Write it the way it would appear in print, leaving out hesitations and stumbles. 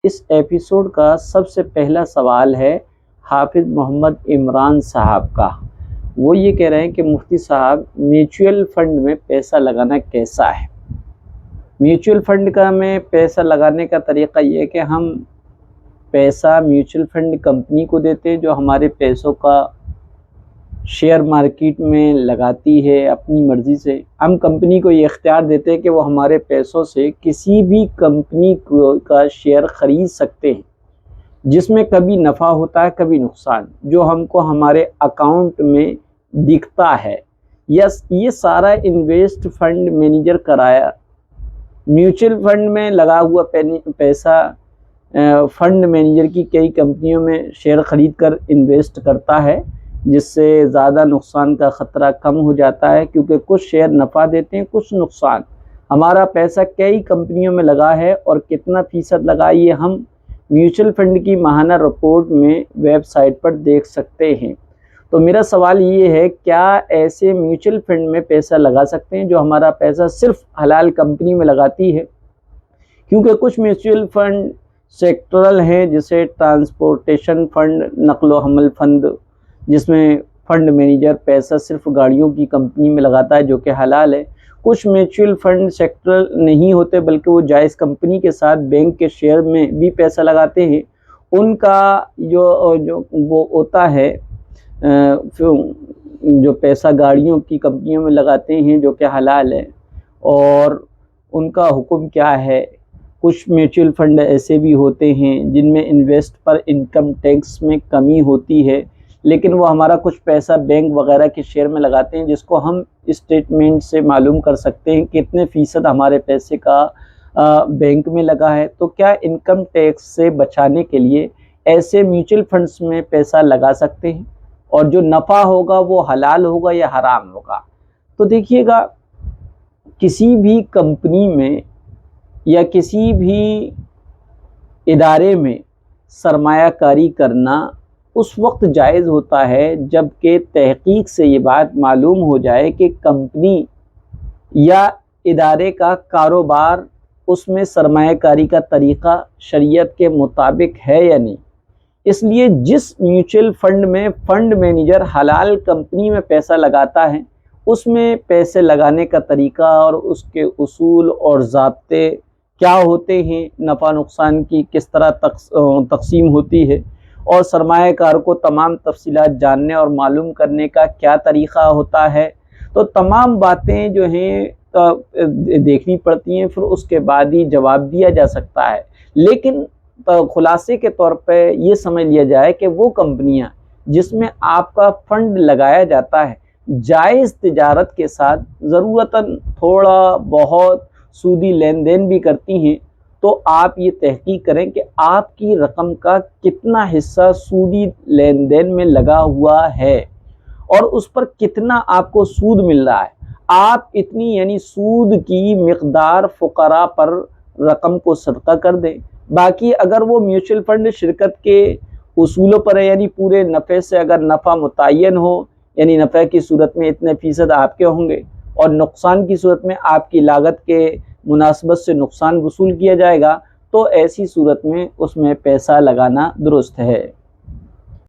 اس episode کا سب سے پہلا سوال ہے حافظ محمد عمران صاحب کا۔ وہ یہ کہہ رہے ہیں کہ مفتی صاحب میوچول فنڈ میں پیسہ لگانا کیسا ہے؟ میوچول فنڈ میں پیسہ لگانے کا طریقہ یہ ہے کہ ہم پیسہ میوچول فنڈ کمپنی کو دیتے ہیں جو ہمارے پیسوں کا شیئر مارکیٹ میں لگاتی ہے اپنی مرضی سے۔ ہم کمپنی کو یہ اختیار دیتے ہیں کہ وہ ہمارے پیسوں سے کسی بھی کمپنی کا شیئر خرید سکتے ہیں، جس میں کبھی نفع ہوتا ہے کبھی نقصان، جو ہم کو ہمارے اکاؤنٹ میں دکھتا ہے۔ یہ سارا انویسٹ فنڈ مینیجر کرایا۔ میوچل فنڈ میں لگا ہوا پیسہ فنڈ مینیجر کی کئی کمپنیوں میں شیئر خرید کر انویسٹ کرتا ہے، جس سے زیادہ نقصان کا خطرہ کم ہو جاتا ہے، کیونکہ کچھ شیئر نفع دیتے ہیں کچھ نقصان۔ ہمارا پیسہ کئی کمپنیوں میں لگا ہے اور کتنا فیصد لگا یہ ہم میوچل فنڈ کی ماہانہ رپورٹ میں ویب سائٹ پر دیکھ سکتے ہیں۔ تو میرا سوال یہ ہے، کیا ایسے میوچل فنڈ میں پیسہ لگا سکتے ہیں جو ہمارا پیسہ صرف حلال کمپنی میں لگاتی ہے؟ کیونکہ کچھ میوچل فنڈ سیکٹرل ہیں، جیسے ٹرانسپورٹیشن فنڈ، نقل و حمل فنڈ، جس میں فنڈ مینیجر پیسہ صرف گاڑیوں کی کمپنی میں لگاتا ہے جو کہ حلال ہے۔ کچھ میوچل فنڈ سیکٹرل نہیں ہوتے بلکہ وہ جائز کمپنی کے ساتھ بینک کے شیئر میں بھی پیسہ لگاتے ہیں۔ ان کا جو وہ ہوتا ہے جو پیسہ گاڑیوں کی کمپنیوں میں لگاتے ہیں جو کہ حلال ہے، اور ان کا حکم کیا ہے۔ کچھ میوچل فنڈ ایسے بھی ہوتے ہیں جن میں انویسٹ پر انکم ٹیکس میں کمی ہوتی ہے، لیکن وہ ہمارا کچھ پیسہ بینک وغیرہ کے شیئر میں لگاتے ہیں، جس کو ہم اسٹیٹمنٹ سے معلوم کر سکتے ہیں کتنے فیصد ہمارے پیسے کا بینک میں لگا ہے۔ تو کیا انکم ٹیکس سے بچانے کے لیے ایسے میوچل فنڈز میں پیسہ لگا سکتے ہیں، اور جو نفع ہوگا وہ حلال ہوگا یا حرام ہوگا؟ تو دیکھیے گا، کسی بھی کمپنی میں یا کسی بھی ادارے میں سرمایہ کاری کرنا اس وقت جائز ہوتا ہے جب کہ تحقیق سے یہ بات معلوم ہو جائے کہ کمپنی یا ادارے کا کاروبار، اس میں سرمایہ کاری کا طریقہ شریعت کے مطابق ہے یا نہیں۔ اس لیے جس میوچل فنڈ میں فنڈ مینیجر حلال کمپنی میں پیسہ لگاتا ہے، اس میں پیسے لگانے کا طریقہ اور اس کے اصول اور ضابطے کیا ہوتے ہیں، نفع نقصان کی کس طرح تقسیم ہوتی ہے، اور سرمایہ کار کو تمام تفصیلات جاننے اور معلوم کرنے کا کیا طریقہ ہوتا ہے، تو تمام باتیں جو ہیں دیکھنی پڑتی ہیں، پھر اس کے بعد ہی جواب دیا جا سکتا ہے۔ لیکن خلاصے کے طور پہ یہ سمجھ لیا جائے کہ وہ کمپنیاں جس میں آپ کا فنڈ لگایا جاتا ہے جائز تجارت کے ساتھ ضرورتاً تھوڑا بہت سودی لین دین بھی کرتی ہیں، تو آپ یہ تحقیق کریں کہ آپ کی رقم کا کتنا حصہ سودی لین دین میں لگا ہوا ہے اور اس پر کتنا آپ کو سود مل رہا ہے۔ آپ اتنی یعنی سود کی مقدار فقراء پر رقم کو صدقہ کر دیں۔ باقی اگر وہ میوچل فنڈ شرکت کے اصولوں پر ہے، یعنی پورے نفع سے اگر نفع متعین ہو، یعنی نفع کی صورت میں اتنے فیصد آپ کے ہوں گے اور نقصان کی صورت میں آپ کی لاگت کے مناسبت سے نقصان وصول کیا جائے گا، تو ایسی صورت میں اس میں پیسہ لگانا درست ہے۔